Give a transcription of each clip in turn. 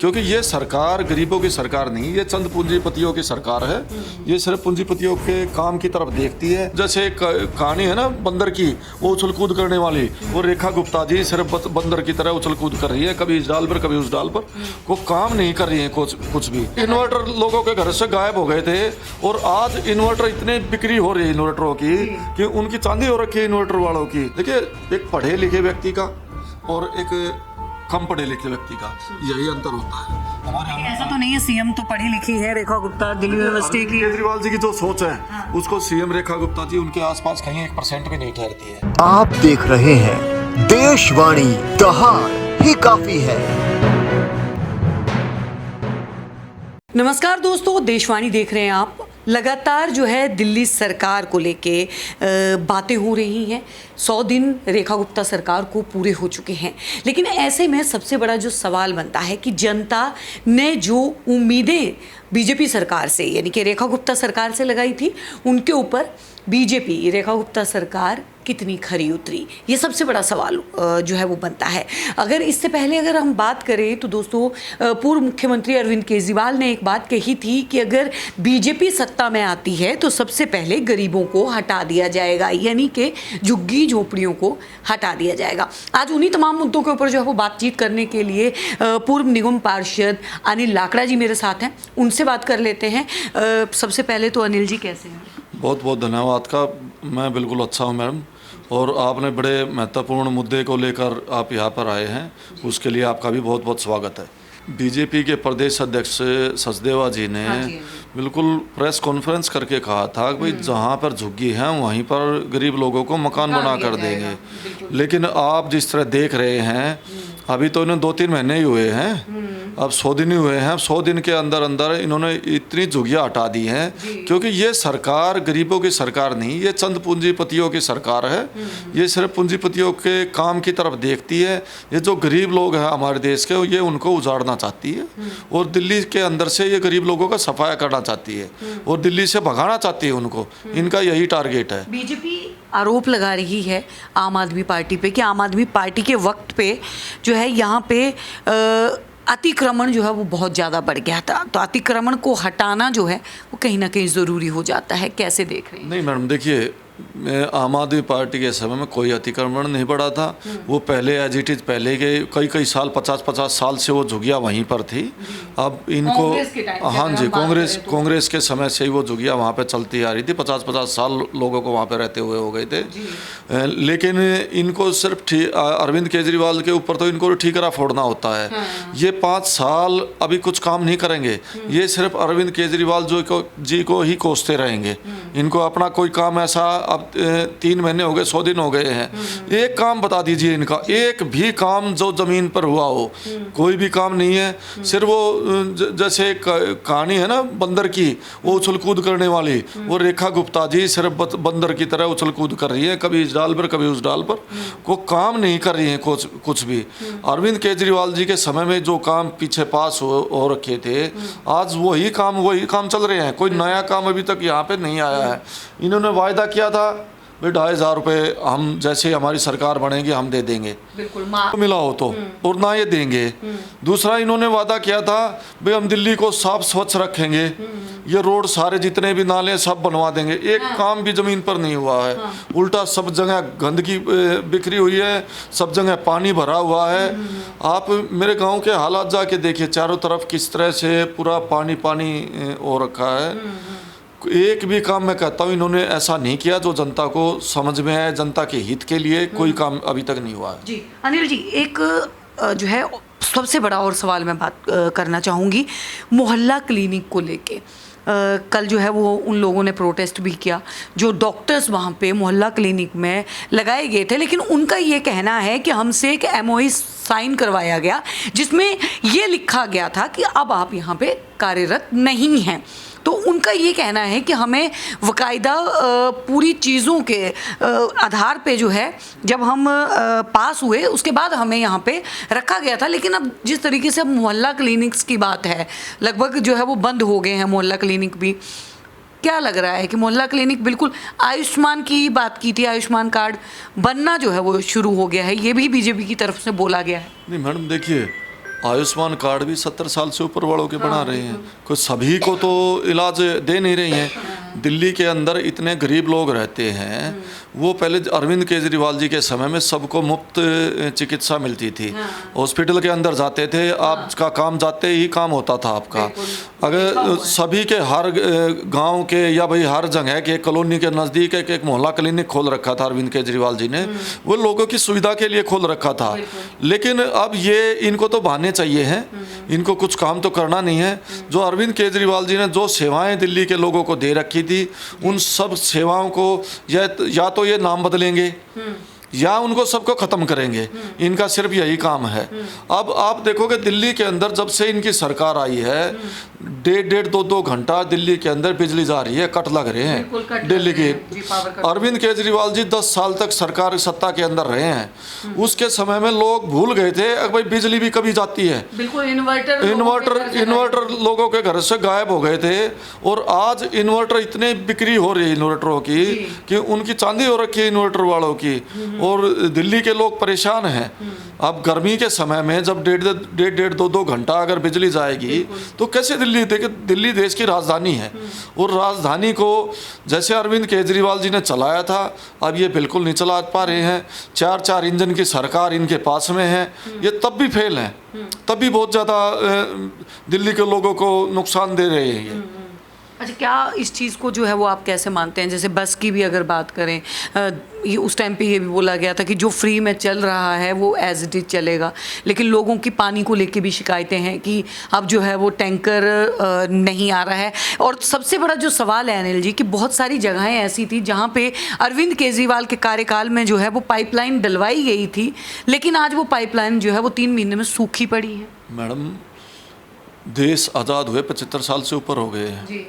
क्योंकि ये सरकार गरीबों की सरकार नहीं, ये चंद पूंजीपतियों की सरकार है। ये सिर्फ पूंजीपतियों के काम की तरफ देखती है। जैसे एक कहानी है ना बंदर की, वो उछल कूद करने वाली, वो रेखा गुप्ता जी सिर्फ बंदर की तरह उछल कूद कर रही है, कभी इस डाल पर कभी उस डाल पर, वो काम नहीं कर रही है कुछ भी। इन्वर्टर लोगों के घर से गायब हो गए थे और आज इन्वर्टर इतने बिक्री हो रही है इन्वर्टरों की कि उनकी चांदी हो रखी है इन्वर्टर वालों की। देखिए, एक पढ़े लिखे व्यक्ति का और एक कम पढ़े लिखे व्यक्ति का यही अंतर होता है। ऐसा तो नहीं है सीएम तो पढ़ी लिखी है रेखा गुप्ता दिल्ली यूनिवर्सिटी की। केजरीवाल जी की जो सोच है उसको सीएम रेखा गुप्ता जी उनके आसपास कहीं 1% भी नहीं ठहरती है। आप देख रहे हैं देशवाणी, दहाड़ ही काफी है। नमस्कार दोस्तों, देशवाणी देख रहे हैं आप। लगातार जो है दिल्ली सरकार को लेके बातें हो रही हैं। 100 दिन रेखा गुप्ता सरकार को पूरे हो चुके हैं, लेकिन ऐसे में सबसे बड़ा जो सवाल बनता है कि जनता ने जो उम्मीदें बीजेपी सरकार से यानी कि रेखा गुप्ता सरकार से लगाई थी, उनके ऊपर बीजेपी रेखा गुप्ता सरकार कितनी खरी उतरी, ये सबसे बड़ा सवाल जो है वो बनता है। अगर इससे पहले अगर हम बात करें तो दोस्तों, पूर्व मुख्यमंत्री अरविंद केजरीवाल ने एक बात कही थी कि अगर बीजेपी सत्ता में आती है तो सबसे पहले गरीबों को हटा दिया जाएगा, यानी कि झुग्गी झोपड़ियों को हटा दिया जाएगा। आज उन्हीं तमाम मुद्दों के ऊपर जो है वो बातचीत करने के लिए पूर्व निगम पार्षद अनिल लाकड़ा जी मेरे साथ हैं, उनसे बात कर लेते हैं। सबसे पहले तो अनिल जी कैसे हैं? बहुत बहुत धन्यवाद का। मैं बिल्कुल अच्छा हूँ मैडम, और आपने बड़े महत्वपूर्ण मुद्दे को लेकर आप यहाँ पर आए हैं, उसके लिए आपका भी बहुत बहुत स्वागत है। बीजेपी के प्रदेश अध्यक्ष सचदेवा जी ने बिल्कुल प्रेस कॉन्फ्रेंस करके कहा था कि भाई जहाँ पर झुग्गी है वहीं पर गरीब लोगों को मकान बना कर देंगे। लेकिन आप जिस तरह देख रहे हैं, अभी तो इन्हें 2-3 महीने ही हुए हैं, अब 100 दिन ही हुए हैं। 100 दिन के अंदर अंदर इन्होंने इतनी झुग्गियाँ हटा दी हैं, क्योंकि ये सरकार गरीबों की सरकार नहीं, ये चंद पूंजीपतियों की सरकार है। ये सिर्फ पूंजीपतियों के काम की तरफ देखती है। ये जो गरीब लोग हैं हमारे देश के, ये उनको उजाड़ना चाहती है और दिल्ली के अंदर से ये गरीब लोगों का सफाया करना चाहती है और दिल्ली से भगाना चाहती है उनको। इनका यही टारगेट है। बीजेपी आरोप लगा रही है आम आदमी पार्टी पे कि आम आदमी पार्टी के वक्त पे जो है यहाँ पे अतिक्रमण जो है वो बहुत ज़्यादा बढ़ गया था, तो अतिक्रमण को हटाना जो है वो कहीं ना कहीं ज़रूरी हो जाता है। कैसे देख रहे हैं? नहीं मैडम, देखिए, आम आदमी पार्टी के समय में कोई अतिक्रमण नहीं बढ़ा था। वो पहले एज इट इज पहले के कई साल 50 साल से वो झुग्गियाँ वहीं पर थी। अब इनको हाँ जी, कांग्रेस के समय से ही वो झुग्गियाँ वहाँ पे चलती आ रही थी। 50 साल लोगों को वहाँ पे रहते हुए हो गए थे। लेकिन इनको सिर्फ अरविंद केजरीवाल के ऊपर तो इनको ठीकरा फोड़ना होता है। ये 5 साल अभी कुछ काम नहीं करेंगे। ये सिर्फ अरविंद केजरीवाल जी को ही कोसते रहेंगे। इनको अपना कोई काम ऐसा, अब 3 महीने हो गए, 100 दिन हो गए हैं, एक काम बता दीजिए इनका, एक भी काम जो जमीन पर हुआ हो, कोई भी काम नहीं है। सिर्फ वो जैसे कहानी है ना बंदर की, वो उछल कूद करने वाली, वो रेखा गुप्ता जी सिर्फ बंदर की तरह उछल कूद कर रही है, कभी इस डाल पर कभी उस डाल पर, वो काम नहीं कर रही है कुछ भी। अरविंद केजरीवाल जी के समय में जो काम पीछे पास हो रखे थे, आज वही काम चल रहे हैं। कोई नया काम अभी तक यहाँ पे नहीं आया है। इन्होंने वायदा किया था भाई 2,500 रुपये हम जैसे हमारी सरकार बनेगी हम दे देंगे, बिल्कुल मिला हो तो, और ना ये देंगे। दूसरा, इन्होंने वादा किया था भाई हम दिल्ली को साफ स्वच्छ रखेंगे, ये रोड सारे जितने भी नाले सब बनवा देंगे। एक काम भी जमीन पर नहीं हुआ है। उल्टा सब जगह गंदगी बिखरी हुई है, सब जगह पानी भरा हुआ है। आप मेरे गांव के हालात जाके देखिए, चारों तरफ किस तरह से पूरा पानी हो रखा है। एक भी काम मैं कहता हूँ इन्होंने ऐसा नहीं किया जो जनता को समझ में आए, जनता के हित के लिए कोई काम अभी तक नहीं हुआ है। जी अनिल जी, एक जो है सबसे बड़ा और सवाल मैं बात करना चाहूँगी मोहल्ला क्लिनिक को लेके। कल जो है वो उन लोगों ने प्रोटेस्ट भी किया जो डॉक्टर्स वहाँ पे मोहल्ला क्लिनिक में लगाए गए थे, लेकिन उनका ये कहना है कि हमसे एक MOU साइन करवाया गया जिसमें ये लिखा गया था कि अब आप यहाँ पे कार्यरत नहीं हैं। तो उनका ये कहना है कि हमें बाकायदा पूरी चीज़ों के आधार पे जो है जब हम पास हुए उसके बाद हमें यहाँ पे रखा गया था। लेकिन अब जिस तरीके से अब मोहल्ला क्लिनिक्स की बात है, लगभग जो है वो बंद हो गए हैं मोहल्ला क्लिनिक भी। क्या लग रहा है कि मोहल्ला क्लिनिक, बिल्कुल आयुष्मान की बात की थी, आयुष्मान कार्ड बनना जो है वो शुरू हो गया है, ये भी बीजेपी की तरफ से बोला गया है। नहीं मैडम, देखिए, आयुष्मान कार्ड भी 70 साल से ऊपर वालों के बना रहे हैं, कोई सभी को तो इलाज दे नहीं रही हैं। दिल्ली के अंदर इतने गरीब लोग रहते हैं, वो पहले अरविंद केजरीवाल जी के समय में सबको मुफ्त चिकित्सा मिलती थी। हॉस्पिटल के अंदर जाते थे, आपका काम जाते ही काम होता था आपका। अगर सभी के हर गांव के या भाई हर जगह के कॉलोनी के नज़दीक एक मोहल्ला क्लिनिक खोल रखा था अरविंद केजरीवाल जी ने, वो लोगों की सुविधा के लिए खोल रखा था। लेकिन अब ये इनको तो बहाने चाहिए हैं, इनको कुछ काम तो करना नहीं है। जो अरविंद केजरीवाल जी ने जो सेवाएं दिल्ली के लोगों को दे रखी थी, उन सब सेवाओं को या तो ये नाम बदलेंगे या उनको सबको ख़त्म करेंगे। इनका सिर्फ यही काम है। अब आप देखोगे दिल्ली के अंदर जब से इनकी सरकार आई है, 1.5-2 घंटा दिल्ली के अंदर बिजली जा रही है, कट लग रहे हैं दिल्ली की। अरविंद केजरीवाल जी 10 साल तक सरकार सत्ता के अंदर रहे हैं। उसके समय में लोग भूल गए थे भाई बिजली भी कभी जाती है। बिल्कुल इन्वर्टर लोगों के घर से गायब हो गए थे, और आज इन्वर्टर इतने बिक्री हो रही है इन्वर्टरों की कि उनकी चांदी हो रखी है इन्वर्टर वालों की, और दिल्ली के लोग परेशान हैं। अब गर्मी के समय में जब 1.5-2 घंटा अगर बिजली जाएगी तो कैसे दिल्ली देश की राजधानी है, और राजधानी को जैसे अरविंद केजरीवाल जी ने चलाया था, अब ये बिल्कुल नहीं चला पा रहे हैं। 4 इंजन की सरकार इनके पास में है, ये तब भी फेल है, तब भी बहुत ज़्यादा दिल्ली के लोगों को नुकसान दे रहे हैं ये। अच्छा, क्या इस चीज़ को जो है वो आप कैसे मानते हैं? जैसे बस की भी अगर बात करें, ये उस टाइम पे ये भी बोला गया था कि जो फ्री में चल रहा है वो एज इट इज चलेगा, लेकिन लोगों की पानी को लेके भी शिकायतें हैं कि अब जो है वो टैंकर नहीं आ रहा है। और सबसे बड़ा जो सवाल है अनिल जी, कि बहुत सारी जगहें ऐसी थी जहाँ पे अरविंद केजरीवाल के कार्यकाल में जो है वो पाइपलाइन डलवाई गई थी, लेकिन आज वो पाइपलाइन जो है वो 3 महीने में सूखी पड़ी है। मैडम, देश आज़ाद हुए 75 साल से ऊपर हो गए हैं जी।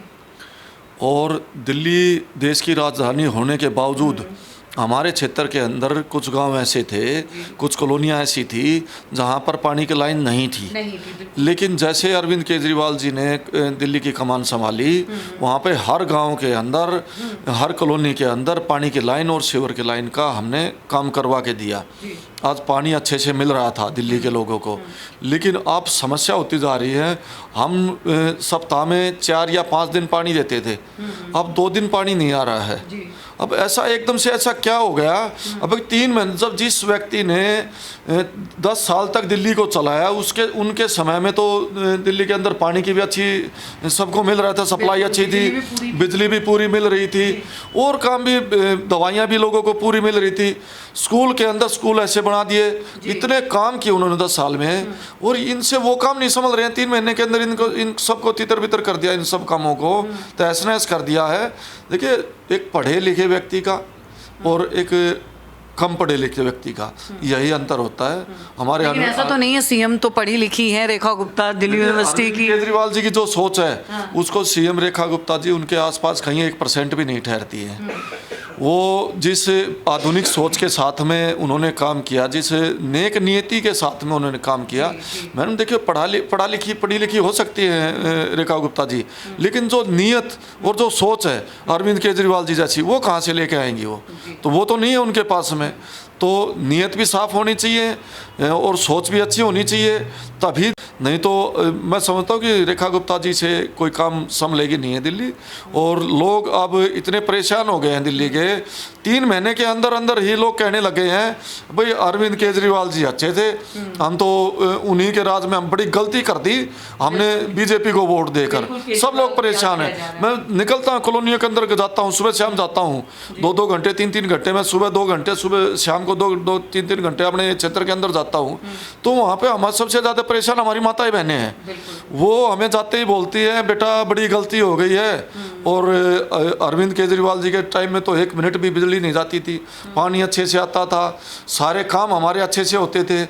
और दिल्ली देश की राजधानी होने के बावजूद हमारे क्षेत्र के अंदर कुछ गांव ऐसे थे, कुछ कॉलोनियां ऐसी थी जहां पर पानी की लाइन नहीं थी। लेकिन जैसे अरविंद केजरीवाल जी ने दिल्ली की कमान संभाली, वहां पे हर गांव के अंदर, हर कॉलोनी के अंदर पानी की लाइन और सीवर की लाइन का हमने काम करवा के दिया। आज पानी अच्छे से मिल रहा था दिल्ली के लोगों को। लेकिन अब समस्या होती जा रही है, हम सप्ताह में 4 या 5 दिन पानी देते थे, अब 2 दिन पानी नहीं आ रहा है। अब ऐसा एकदम से ऐसा क्या हो गया? अब 3 महीने, जब जिस व्यक्ति ने 10 साल तक दिल्ली को चलाया, उनके समय में तो दिल्ली के अंदर पानी की भी अच्छी सबको मिल रहा था, सप्लाई अच्छी थी, बिजली भी पूरी मिल रही थी, और काम भी, दवाइयाँ भी लोगों को पूरी मिल रही थी। स्कूल के अंदर स्कूल ऐसे बना दिए, इतने काम किए उन्होंने 10 साल में, और इनसे वो काम नहीं समझ रहे हैं। 3 महीने के अंदर इन सबको तितर बितर कर दिया, इन सब कामों को तहस नहस कर दिया है। देखिए, एक पढ़े लिखे व्यक्ति का और एक कम पढ़े लिखे व्यक्ति का यही अंतर होता है। हमारे लेकिन ऐसा तो नहीं है, सीएम तो पढ़ी लिखी है, रेखा गुप्ता दिल्ली यूनिवर्सिटी की। केजरीवाल जी की जो सोच है, उसको सीएम रेखा गुप्ता जी उनके आसपास कहीं 1% भी नहीं ठहरती है। वो जिस आधुनिक सोच के साथ में उन्होंने काम किया, जिस नेक नियति के साथ में उन्होंने काम किया, मैडम देखिए, पढ़ी लिखी हो सकती है रेखा गुप्ता जी, लेकिन जो नियत और जो सोच है अरविंद केजरीवाल जी जैसी, वो कहाँ से लेके आएंगी? वो तो नहीं है उनके पास में। तो नियत भी साफ होनी चाहिए और सोच भी अच्छी होनी चाहिए, तभी। नहीं तो मैं समझता हूँ कि रेखा गुप्ता जी से कोई काम संभलेगी नहीं है दिल्ली। और लोग अब इतने परेशान हो गए हैं दिल्ली के, 3 महीने के अंदर अंदर ही लोग कहने लगे हैं भाई अरविंद केजरीवाल जी अच्छे थे, हम तो उन्हीं के राज में हम बड़ी गलती कर दी, हमने बीजेपी को वोट देकर। सब लोग परेशान हैं। मैं निकलता हूँ कॉलोनियों के अंदर जाता हूँ, सुबह शाम जाता हूँ, 2-2 घंटे 3-3 घंटे, मैं सुबह 2 घंटे, सुबह शाम को 2-3 घंटे अपने क्षेत्र के अंदर जाता हूँ, तो वहाँ पे हमारे सबसे ज़्यादा परेशान हमारी माताएं बहनें हैं। वो हमें जाते ही बोलती हैं, बेटा बड़ी गलती हो गई है। और अरविंद केजरीवाल जी के टाइम में तो 1 मिनट भी बिजली नहीं जाती थी, पानी अच्छे से आता था, सारे काम हमारे अच्छे से होते थे,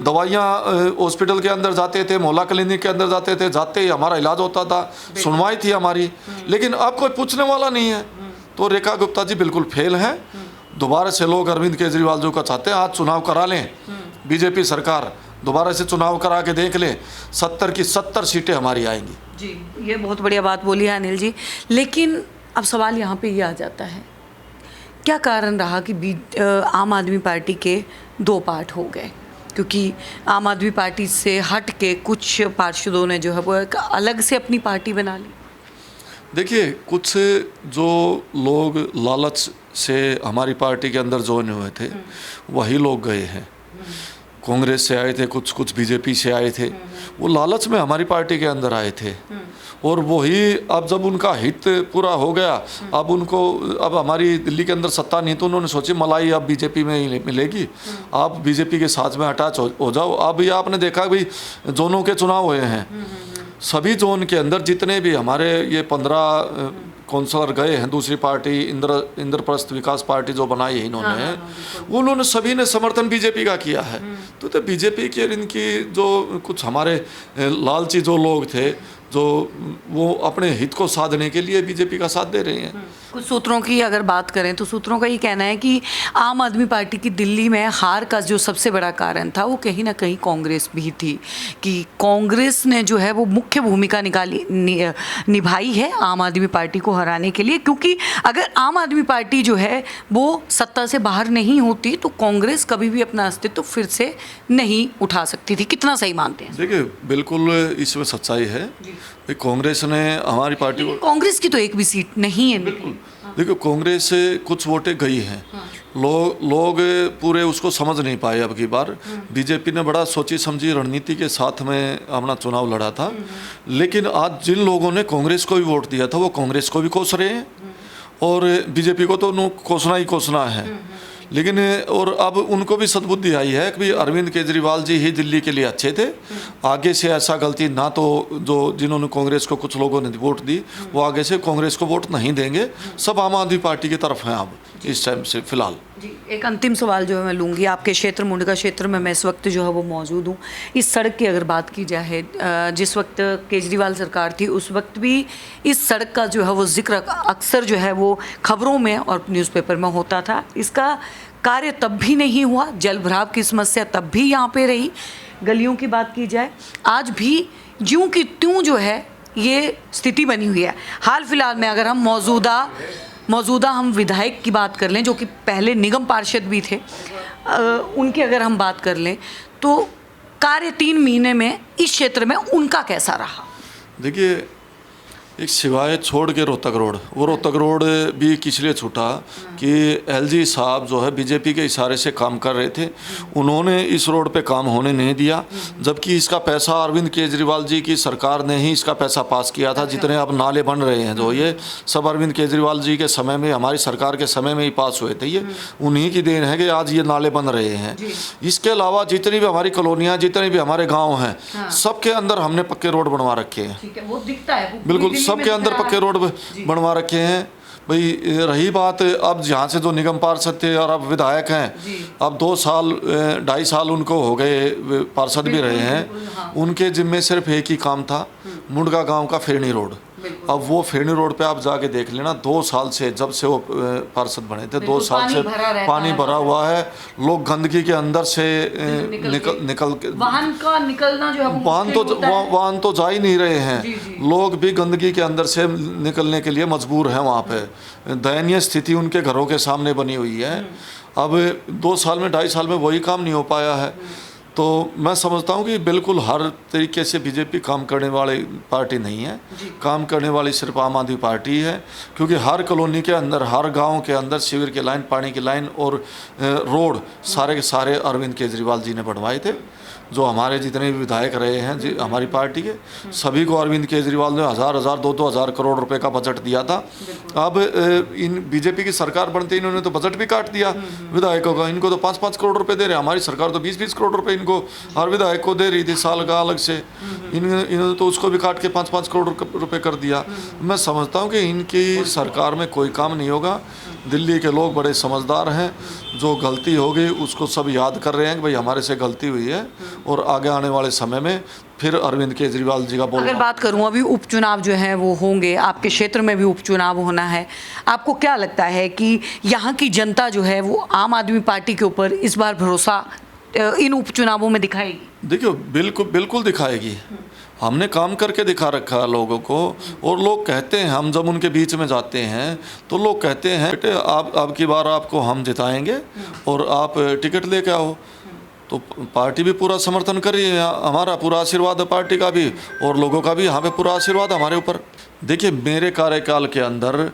दवाइयाँ हॉस्पिटल के अंदर जाते थे, मोहल्ला क्लिनिक के अंदर जाते थे, जाते ही हमारा इलाज होता था, सुनवाई थी हमारी। लेकिन अब कोई पूछने वाला नहीं है। तो रेखा गुप्ता जी बिल्कुल फेल हैं। दोबारा से लोग अरविंद केजरीवाल जी को चाहते हैं, आज चुनाव करा लें, बीजेपी सरकार दोबारा से चुनाव करा के देख लें, 70 की 70 सीटें हमारी आएंगी। जी, ये बहुत बढ़िया बात बोली है अनिल जी। लेकिन अब सवाल यहाँ पे ये आ जाता है, क्या कारण रहा कि आम आदमी पार्टी के 2 पार्ट हो गए? क्योंकि आम आदमी पार्टी से हट के कुछ पार्षदों ने जो है वो एक अलग से अपनी पार्टी बना ली। देखिए, कुछ जो लोग लालच से हमारी पार्टी के अंदर ज्वाइन हुए थे वही लोग गए हैं। कांग्रेस से आए थे, कुछ बीजेपी से आए थे, वो लालच में हमारी पार्टी के अंदर आए थे। और वही अब जब उनका हित पूरा हो गया, अब हमारी दिल्ली के अंदर सत्ता नहीं, तो उन्होंने सोची मलाई अब बीजेपी में ही मिलेगी, आप बीजेपी के साथ में अटैच हो जाओ। अब ये आपने देखा भाई, जोनों के चुनाव हुए हैं, सभी जोन के अंदर जितने भी हमारे ये 15 काउंसलर गए हैं, दूसरी पार्टी इंद्रप्रस्थ विकास पार्टी जो बनाई है इन्होंने, उन्होंने सभी ने समर्थन बीजेपी का किया है। तो बीजेपी के इनकी जो कुछ हमारे लालची जो लोग थे, जो वो अपने हित को साधने के लिए बीजेपी का साथ दे रहे हैं। कुछ सूत्रों की अगर बात करें तो सूत्रों का ये कहना है कि आम आदमी पार्टी की दिल्ली में हार का जो सबसे बड़ा कारण था वो कहीं ना कहीं कांग्रेस भी थी, कि कांग्रेस ने जो है वो मुख्य भूमिका निभाई है आम आदमी पार्टी को हराने के लिए। क्योंकि अगर आम आदमी पार्टी जो है वो सत्ता से बाहर नहीं होती तो कांग्रेस कभी भी अपना अस्तित्व फिर से नहीं उठा सकती थी। कितना सही मानते हैं? देखिए, बिल्कुल इसमें सच्चाई है। कांग्रेस ने हमारी पार्टी को, कांग्रेस की तो एक भी सीट नहीं है। बिल्कुल, देखो कांग्रेस से कुछ वोटें गई हैं, लोग पूरे उसको समझ नहीं पाए। अब की बार बीजेपी ने बड़ा सोची समझी रणनीति के साथ में अपना चुनाव लड़ा था, लेकिन आज जिन लोगों ने कांग्रेस को भी वोट दिया था वो कांग्रेस को भी कोस रहे हैं और बीजेपी को तो कोसना ही कोसना है। लेकिन और अब उनको भी सद्बुद्धि आई है कि अरविंद केजरीवाल जी ही दिल्ली के लिए अच्छे थे, आगे से ऐसा गलती ना, तो जो जिन्होंने कांग्रेस को कुछ लोगों ने वोट दी वो आगे से कांग्रेस को वोट नहीं देंगे, सब आम आदमी पार्टी की तरफ हैं अब इस टाइम से फिलहाल। जी, एक अंतिम सवाल जो है मैं लूँगी, आपके क्षेत्र मुंडका क्षेत्र में मैं इस वक्त जो है वो मौजूद हूँ। इस सड़क की अगर बात की जाए, जिस वक्त केजरीवाल सरकार थी उस वक्त भी इस सड़क का जो है वो जिक्र अक्सर जो है वो खबरों में और न्यूज़पेपर में होता था। इसका कार्य तब भी नहीं हुआ, जल भराव की समस्या तब भी यहाँ पे रही। गलियों की बात की जाए, आज भी ज्यों की त्यों जो है ये स्थिति बनी हुई है। हाल फिलहाल में अगर हम मौजूदा हम विधायक की बात कर लें, जो कि पहले निगम पार्षद भी थे, उनकी अगर हम बात कर लें तो कार्य 3 महीने में इस क्षेत्र में उनका कैसा रहा? देखिए, एक सिवाय छोड़ के रोहतक रोड, वो रोहतक रोड भी किस लिए छूटा कि एलजी साहब जो है बीजेपी के इशारे से काम कर रहे थे, उन्होंने इस रोड पे काम होने नहीं दिया, जबकि इसका पैसा अरविंद केजरीवाल जी की सरकार ने ही इसका पैसा पास किया था। जितने अब नाले बन रहे हैं जो ये सब अरविंद केजरीवाल जी के समय में, हमारी सरकार के समय में ही पास हुए थे, ये उन्हीं की देन है कि आज ये नाले बन रहे हैं। इसके अलावा जितनी भी हमारी कॉलोनियाँ, जितने भी हमारे गाँव हैं, सबके अंदर हमने पक्के रोड बनवा रखे हैं। वो दिखता है बिल्कुल, सबके अंदर पक्के रोड बनवा रखे हैं। भाई रही बात, अब जहाँ से जो निगम पार्षद थे और अब विधायक हैं, अब 2 साल 2.5 साल उनको हो गए, पार्षद भी रहे हैं, उनके जिम्मे सिर्फ एक ही काम था, मुंडका गांव का फेरनी रोड। अब वो फेरनी रोड पे आप जाके देख लेना, 2 साल से, जब से वो पार्षद बने थे, 2 साल से पानी भरा हुआ है। लोग गंदगी के अंदर से निकल के, वाहन का निकलना जो है, वाहन तो जा ही नहीं रहे हैं, लोग भी गंदगी के अंदर से निकलने के लिए मजबूर हैं। वहाँ पे दयनीय स्थिति उनके घरों के सामने बनी हुई है। अब 2 साल में, 2.5 साल में वही काम नहीं हो पाया है। तो मैं समझता हूँ कि बिल्कुल हर तरीके से बीजेपी काम करने वाली पार्टी नहीं है, काम करने वाली सिर्फ आम आदमी पार्टी है। क्योंकि हर कॉलोनी के अंदर, हर गांव के अंदर सीवर की लाइन, पानी की लाइन और रोड सारे के सारे अरविंद केजरीवाल जी ने बनवाए थे। जो हमारे जितने भी विधायक रहे हैं हमारी पार्टी के, सभी को अरविंद केजरीवाल ने 1000 2 हज़ार करोड़ रुपए का बजट दिया था। अब इन बीजेपी की सरकार बनते इन्होंने तो बजट भी काट दिया विधायकों का, इनको तो 5-5 करोड़ रुपए दे रहे हैं। हमारी सरकार तो 20-20 करोड़ रुपए इनको हर विधायक को दे रही थी साल का अलग से, इन्होंने तो उसको भी काट के 5-5 करोड़ रुपए कर दिया। मैं समझता हूँ कि इनकी सरकार में कोई काम नहीं होगा। दिल्ली के लोग बड़े समझदार हैं, जो गलती हो गई उसको सब याद कर रहे हैं कि भाई हमारे से गलती हुई है, और आगे आने वाले समय में फिर अरविंद केजरीवाल जी का बोल। अगर बात करूं, अभी उपचुनाव जो है वो होंगे, आपके क्षेत्र में भी उपचुनाव होना है, आपको क्या लगता है कि यहाँ की जनता जो है वो आम आदमी पार्टी के ऊपर इस बार भरोसा इन उपचुनावों में दिखाएगी? देखियो, बिल्कुल दिखाएगी। हमने काम करके दिखा रखा है लोगों को, और लोग कहते हैं, हम जब उनके बीच में जाते हैं तो लोग कहते हैं बेटे आप की बार आपको हम जिताएंगे और आप टिकट लेके आओ। तो पार्टी भी पूरा समर्थन कर रही है, हमारा पूरा आशीर्वाद है पार्टी का भी, और लोगों का भी यहाँ पे पूरा आशीर्वाद हमारे ऊपर। देखिए, मेरे कार्यकाल के अंदर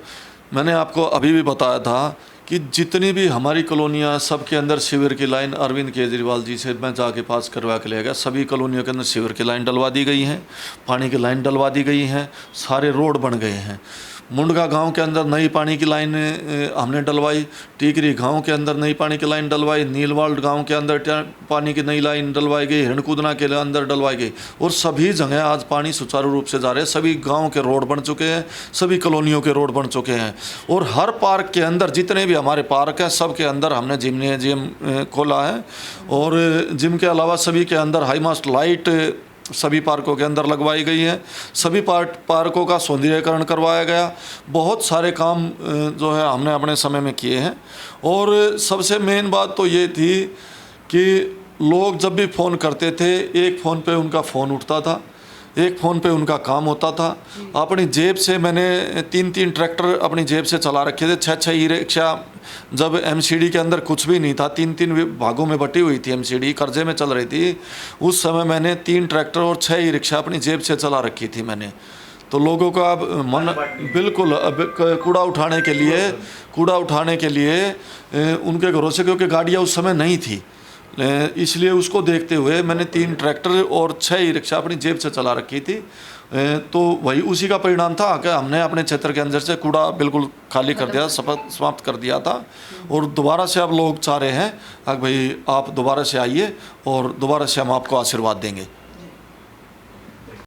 मैंने आपको अभी भी बताया था कि जितनी भी हमारी कॉलोनियाँ, सबके अंदर सीवर की लाइन अरविंद केजरीवाल जी से मैं जाके पास करवा के ले गया। सभी कॉलोनियों के अंदर सीवर की लाइन डलवा दी गई हैं, पानी की लाइन डलवा दी गई हैं, सारे रोड बन गए हैं। मुंडगा गांव के अंदर नई पानी की लाइन हमने डलवाई, टीकरी गांव के अंदर नई पानी की लाइन डलवाई, नीलवाल्ड गांव के अंदर पानी की नई लाइन डलवाई गई, हिरणकूदना के अंदर डलवाई गई, और सभी जगह आज पानी सुचारू रूप से जा रहे हैं। सभी गांव के रोड बन चुके हैं, सभी कॉलोनियों के रोड बन चुके हैं, और हर पार्क के अंदर, जितने भी हमारे पार्क हैं सब के अंदर हमने जिम खोला है, और जिम के अलावा सभी के अंदर हाई मास्ट लाइट सभी पार्कों के अंदर लगवाई गई है। सभी पार्कों का सौंदर्यीकरण करवाया गया। बहुत सारे काम जो है हमने अपने समय में किए हैं। और सबसे मेन बात तो ये थी कि लोग जब भी फ़ोन करते थे, एक फ़ोन पे उनका फ़ोन उठता था, एक फ़ोन पे उनका काम होता था। अपनी जेब से मैंने 3-3 ट्रैक्टर अपनी जेब से चला रखे थे, 6-6 ई रिक्शा। जब एमसीडी के अंदर कुछ भी नहीं था, 3-3 भागों में बटी हुई थी एमसीडी, कर्जे में चल रही थी, उस समय मैंने 3 ट्रैक्टर और 6 ई रिक्शा अपनी जेब से चला रखी थी मैंने। तो लोगों का अब मन बिल्कुल अब कूड़ा उठाने के लिए उनके घरों से, क्योंकि गाड़ियाँ उस समय नहीं थी, इसलिए उसको देखते हुए मैंने 3 ट्रैक्टर और 6 ई रिक्शा अपनी जेब से चला रखी थी। तो वही उसी का परिणाम था कि हमने अपने क्षेत्र के अंदर से कूड़ा बिल्कुल खाली कर दिया, समाप्त कर दिया था। और दोबारा से अब लोग चाह रहे हैं कि भाई आप दोबारा से आइए और दोबारा से हम आपको आशीर्वाद देंगे।